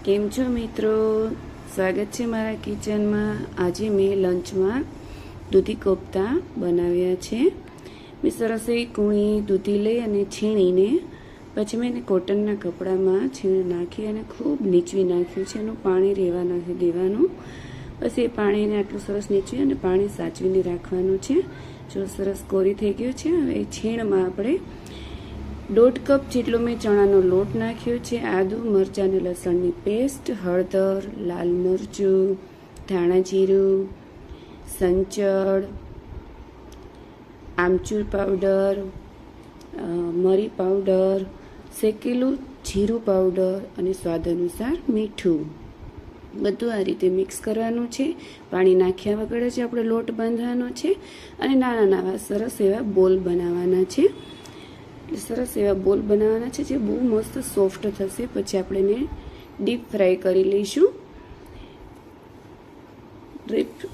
કેમ છો મિત્રો? સ્વાગત છે મારા કિચનમાં. આજે મેં લંચમાં દૂધી કોફતા બનાવ્યા છે. મેં સરસ એવી કૂણી દૂધી લઈ અને છીણીને પછી મેં એને કોટનના કપડામાં છીણ નાખી અને ખૂબ નીચવી નાખ્યું છે. એનું પાણી રહેવા નથી દેવાનું. બસ એ પાણીને આટલું સરસ નીચવી અને પાણી સાચવીને રાખવાનું છે. જો સરસ કોરી થઈ ગયું છે. હવે છીણમાં આપણે 1.5 કપ જેટલો મેં ચણાનો લોટ નાખ્યો છે. આદુ, મરચાં અને લસણની પેસ્ટ, હળદર, લાલ મરચું, ધાણા જીરું, સંચળ, આમચૂર પાવડર, મરી પાવડર, શેકેલું જીરું પાવડર અને સ્વાદ અનુસાર મીઠું. બધું આ રીતે મિક્સ કરવાનું છે. પાણી નાખ્યા વગર જ આપણે લોટ બાંધવાનો છે અને નાના નાના સરસ એવા બોલ બનાવવાના છે. સરસ એવા બોલ બનાવવાના છે જે બહુ મસ્ત સોફ્ટ થશે. પછી આપણે એને ડીપ ફ્રાય કરી લઈશું.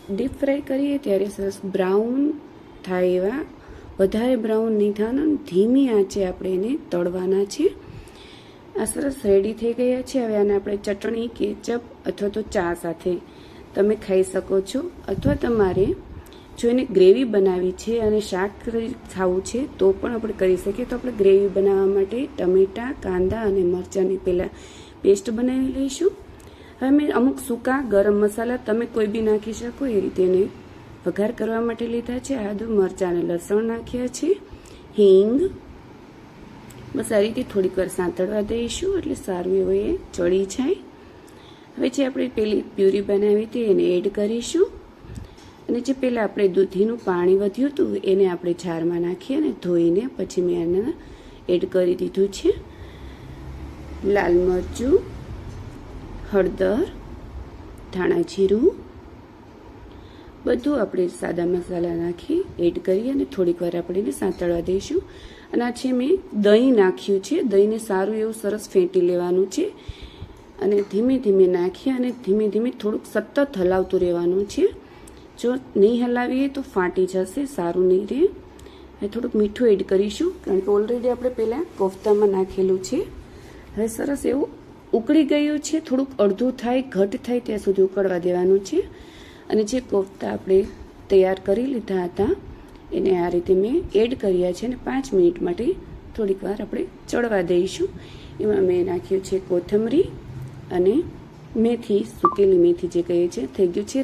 ડીપ ફ્રાય કરીએ ત્યારે સરસ બ્રાઉન થાય એવા, વધારે બ્રાઉન નહીં થવાના, ધીમી આંચે આપણે એને તળવાના છે. આ સરસ રેડી થઈ ગયા છે. હવે આને આપણે ચટણી, કેચઅપ અથવા તો ચા સાથે તમે ખાઈ શકો છો. અથવા તમારે જો એને ગ્રેવી બનાવી છે અને શાક ખાવું છે તો પણ આપણે કરી શકીએ. તો આપણે ગ્રેવી બનાવવા માટે ટમેટાં, કાંદા અને મરચાંની પહેલાં પેસ્ટ બનાવી લઈશું. હવે મેં અમુક સૂકા ગરમ મસાલા તમે કોઈ બી નાખી શકો એ રીતે એને વઘાર કરવા માટે લીધા છે. આદુ, મરચાં અને લસણ નાખ્યા છે. હિંગ. બસ આ રીતે થોડીક વાર સાંતળવા દઈશું એટલે સારું એવું એ ચડી જાય. હવે જે આપણે પેલી પ્યુરી બનાવી હતી એને એડ કરીશું. અને જે પહેલાં આપણે દૂધીનું પાણી વધ્યું હતું એને આપણે જારમાં નાખી અને ધોઈને પછી મેં આને એડ કરી દીધું છે. લાલ મરચું, હળદર, ધાણા જીરું બધું આપણે સાદા મસાલા નાખી એડ કરી અને થોડીક વાર આપણે એને સાંતળવા દઈશું. અને આ છે મેં દહીં નાખ્યું છે. દહીંને સારું એવું સરસ ફેંટી લેવાનું છે અને ધીમે ધીમે નાખી અને ધીમે ધીમે થોડુંક સતત હલાવતું રહેવાનું છે. જો નહીં હલાવીએ તો ફાટી જશે, સારું નહીં રહે. હવે થોડુંક મીઠું એડ કરીશું કારણ કે ઓલરેડી આપણે પહેલાં કોફતામાં નાખેલું છે. હવે સરસ એવું ઉકળી ગયું છે. થોડુંક અડધું થાય, ઘટ થાય ત્યાં સુધી ઉકળવા દેવાનું છે. અને જે કોફતા આપણે તૈયાર કરી લીધા હતા એને આ રીતે મેં એડ કર્યા છે અને 5 મિનિટ માટે થોડીક વાર આપણે ચડવા દઈશું. એમાં મેં નાખ્યું છે કોથમરી અને મેથી, સૂકેલી મેથી જે કહે છે. થઈ ગયું છે